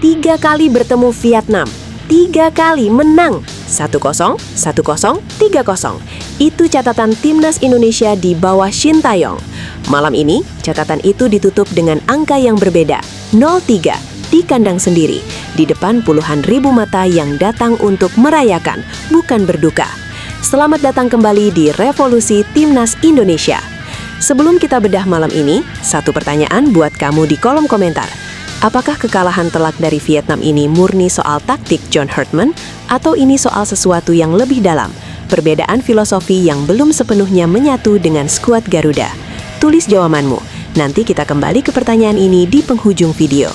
3 kali bertemu Vietnam, 3 kali menang, 1-0, 1-0, 3-0. Itu catatan timnas Indonesia di bawah Shin Tae-yong. Malam ini, catatan itu ditutup dengan angka yang berbeda, 0-3, di kandang sendiri, di depan puluhan ribu mata yang datang untuk merayakan, bukan berduka. Selamat datang kembali di Revolusi Timnas Indonesia. Sebelum kita bedah malam ini, satu pertanyaan buat kamu di kolom komentar. Apakah kekalahan telak dari Vietnam ini murni soal taktik John Herdman, atau ini soal sesuatu yang lebih dalam, perbedaan filosofi yang belum sepenuhnya menyatu dengan skuad Garuda? Tulis jawabanmu. Nanti kita kembali ke pertanyaan ini di penghujung video.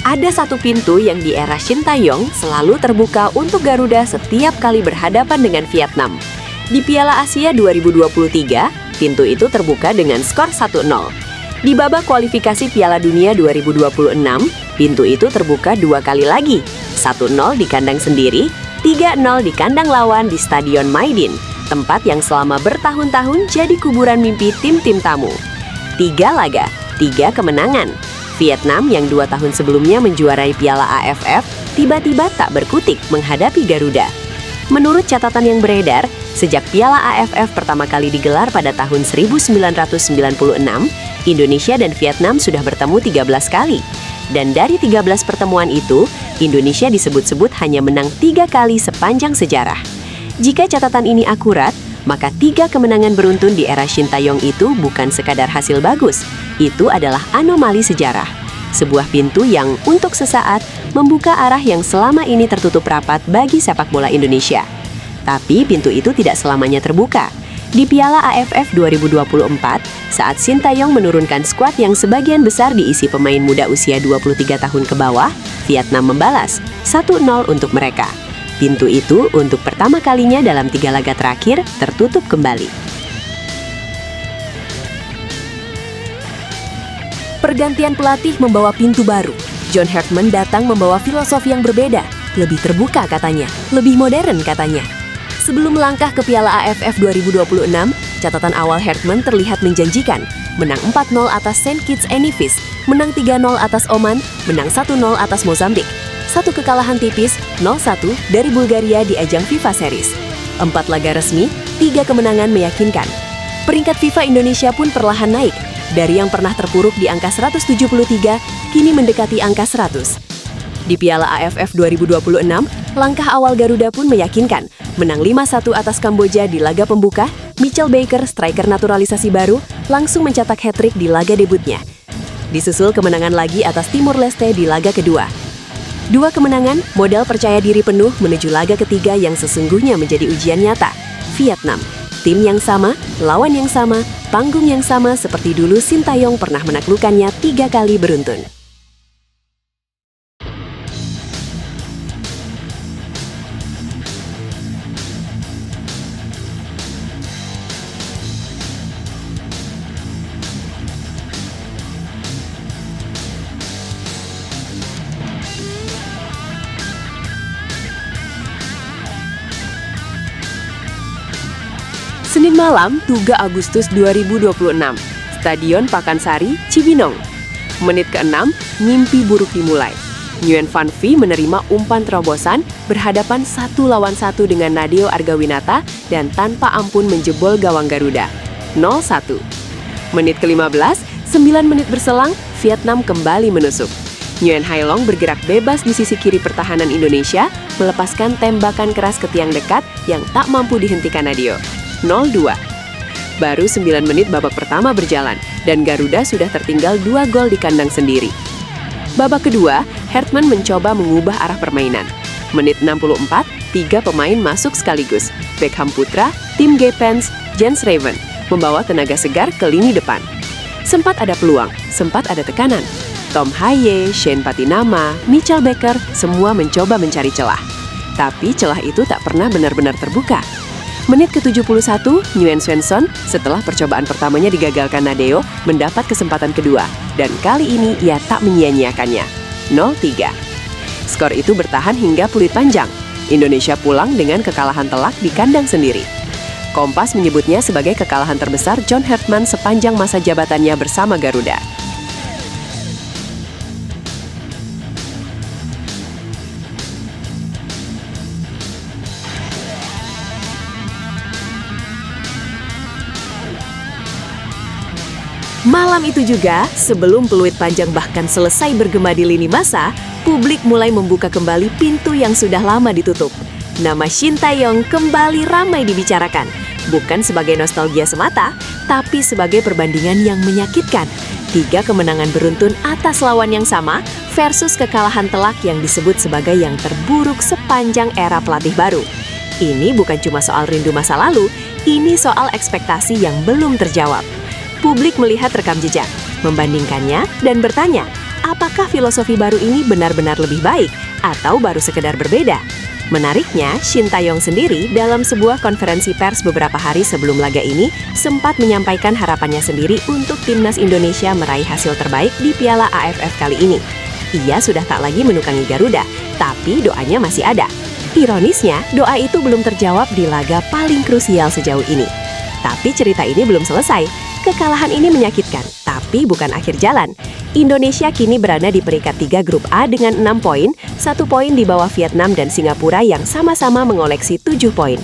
Ada satu pintu yang di era Shin Tae-yong selalu terbuka untuk Garuda setiap kali berhadapan dengan Vietnam. Di Piala Asia 2023, pintu itu terbuka dengan skor 1-0. Di babak kualifikasi Piala Dunia 2026, pintu itu terbuka 2 kali lagi, 1-0 di kandang sendiri, 3-0 di kandang lawan di Stadion Maidin, tempat yang selama bertahun-tahun jadi kuburan mimpi tim-tim tamu. 3 laga, 3 kemenangan. Vietnam yang 2 tahun sebelumnya menjuarai Piala AFF, tiba-tiba tak berkutik menghadapi Garuda. Menurut catatan yang beredar, sejak Piala AFF pertama kali digelar pada tahun 1996, Indonesia dan Vietnam sudah bertemu 13 kali. Dan dari 13 pertemuan itu, Indonesia disebut-sebut hanya menang 3 kali sepanjang sejarah. Jika catatan ini akurat, maka 3 kemenangan beruntun di era Shin Tae-yong itu bukan sekadar hasil bagus. Itu adalah anomali sejarah. Sebuah pintu yang untuk sesaat membuka arah yang selama ini tertutup rapat bagi sepak bola Indonesia. Tapi pintu itu tidak selamanya terbuka. Di Piala AFF 2024, saat Shin Tae-yong menurunkan skuad yang sebagian besar diisi pemain muda usia 23 tahun ke bawah, Vietnam membalas 1-0 untuk mereka. Pintu itu untuk pertama kalinya dalam 3 laga terakhir tertutup kembali. Pergantian pelatih membawa pintu baru. John Herdman datang membawa filosofi yang berbeda, lebih terbuka katanya, lebih modern katanya. Sebelum melangkah ke Piala AFF 2026, catatan awal Herdman terlihat menjanjikan. Menang 4-0 atas Saint Kitts and Nevis, menang 3-0 atas Oman, menang 1-0 atas Mozambik. 1 kekalahan tipis, 0-1 dari Bulgaria di ajang FIFA Series. 4 laga resmi, 3 kemenangan meyakinkan. Peringkat FIFA Indonesia pun perlahan naik. Dari yang pernah terpuruk di angka 173, kini mendekati angka 100. Di Piala AFF 2026, langkah awal Garuda pun meyakinkan. Menang 5-1 atas Kamboja di laga pembuka, Mitchell Baker, striker naturalisasi baru, langsung mencetak hat-trick di laga debutnya. Disusul kemenangan lagi atas Timur Leste di laga kedua. 2 kemenangan, modal percaya diri penuh menuju laga ketiga yang sesungguhnya menjadi ujian nyata. Vietnam, tim yang sama, lawan yang sama, panggung yang sama seperti dulu Shin Tae-yong pernah menaklukkannya 3 kali beruntun. Senin malam, 3 Agustus 2026, Stadion Pakansari, Cibinong. Menit ke-6, mimpi buruk dimulai. Nguyen Van Vie menerima umpan terobosan, berhadapan 1 lawan 1 dengan Nadeo Argawinata dan tanpa ampun menjebol gawang Garuda. 0-1. Menit ke-15, 9 menit berselang, Vietnam kembali menusuk. Nguyen Hai Long bergerak bebas di sisi kiri pertahanan Indonesia, melepaskan tembakan keras ke tiang dekat yang tak mampu dihentikan Nadeo. 0-2. Baru 9 menit babak pertama berjalan, dan Garuda sudah tertinggal 2 gol di kandang sendiri. Babak kedua, Herdman mencoba mengubah arah permainan. Menit 64, 3 pemain masuk sekaligus. Beckham Putra, Tim Gepens, Jens Raven, membawa tenaga segar ke lini depan. Sempat ada peluang, sempat ada tekanan. Tom Haye, Shane Patinama, Mitchell Baker, semua mencoba mencari celah. Tapi celah itu tak pernah benar-benar terbuka. Menit ke-71, Nguyen Svensson, setelah percobaan pertamanya digagalkan Nadeo, mendapat kesempatan kedua, dan kali ini ia tak menyia-nyiakannya. 0-3. Skor itu bertahan hingga peluit panjang. Indonesia pulang dengan kekalahan telak di kandang sendiri. Kompas menyebutnya sebagai kekalahan terbesar John Hartman sepanjang masa jabatannya bersama Garuda. Malam itu juga, sebelum peluit panjang bahkan selesai bergema di lini masa, publik mulai membuka kembali pintu yang sudah lama ditutup. Nama Shin Tae-yong kembali ramai dibicarakan, bukan sebagai nostalgia semata, tapi sebagai perbandingan yang menyakitkan. 3 kemenangan beruntun atas lawan yang sama versus kekalahan telak yang disebut sebagai yang terburuk sepanjang era pelatih baru. Ini bukan cuma soal rindu masa lalu, ini soal ekspektasi yang belum terjawab. Publik melihat rekam jejak, membandingkannya, dan bertanya, apakah filosofi baru ini benar-benar lebih baik atau baru sekedar berbeda? Menariknya, Shin Tae-yong sendiri dalam sebuah konferensi pers beberapa hari sebelum laga ini sempat menyampaikan harapannya sendiri untuk timnas Indonesia meraih hasil terbaik di Piala AFF kali ini. Ia sudah tak lagi menukangi Garuda, tapi doanya masih ada. Ironisnya, doa itu belum terjawab di laga paling krusial sejauh ini. Tapi cerita ini belum selesai. Kekalahan ini menyakitkan, tapi bukan akhir jalan. Indonesia kini berada di peringkat 3 grup A dengan 6 poin, 1 poin di bawah Vietnam dan Singapura yang sama-sama mengoleksi 7 poin.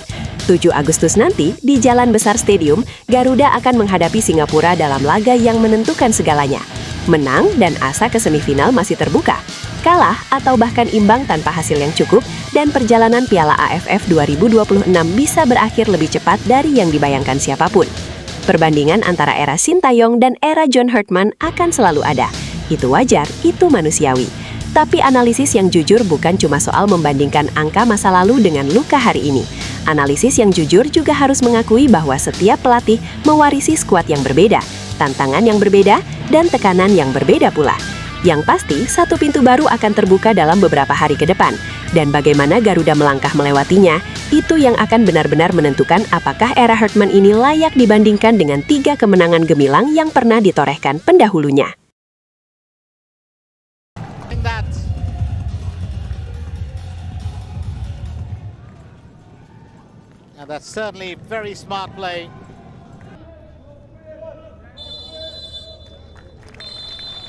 7 Agustus nanti, di Jalan Besar Stadium, Garuda akan menghadapi Singapura dalam laga yang menentukan segalanya. Menang dan asa ke semifinal masih terbuka. Kalah atau bahkan imbang tanpa hasil yang cukup, dan perjalanan Piala AFF 2026 bisa berakhir lebih cepat dari yang dibayangkan siapapun. Perbandingan antara era Shin Tae-yong dan era John Hartman akan selalu ada. Itu wajar, itu manusiawi. Tapi analisis yang jujur bukan cuma soal membandingkan angka masa lalu dengan luka hari ini. Analisis yang jujur juga harus mengakui bahwa setiap pelatih mewarisi skuad yang berbeda, tantangan yang berbeda, dan tekanan yang berbeda pula. Yang pasti, satu pintu baru akan terbuka dalam beberapa hari ke depan. Dan bagaimana Garuda melangkah melewatinya, itu yang akan benar-benar menentukan apakah era Hartman ini layak dibandingkan dengan 3 kemenangan gemilang yang pernah ditorehkan pendahulunya. That's certainly very smart play.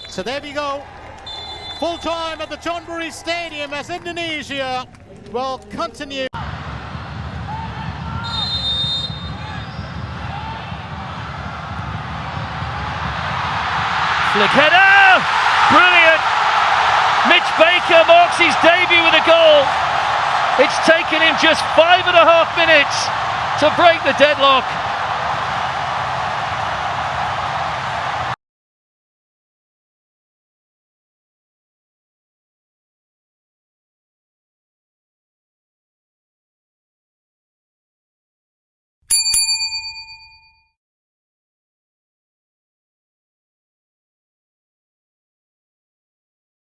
So there we go. Full time at the Chonburi Stadium as Indonesia will continue. Flick header! Brilliant! Mitch Baker marks his debut with a goal. It's taken him just 5.5 minutes to break the deadlock.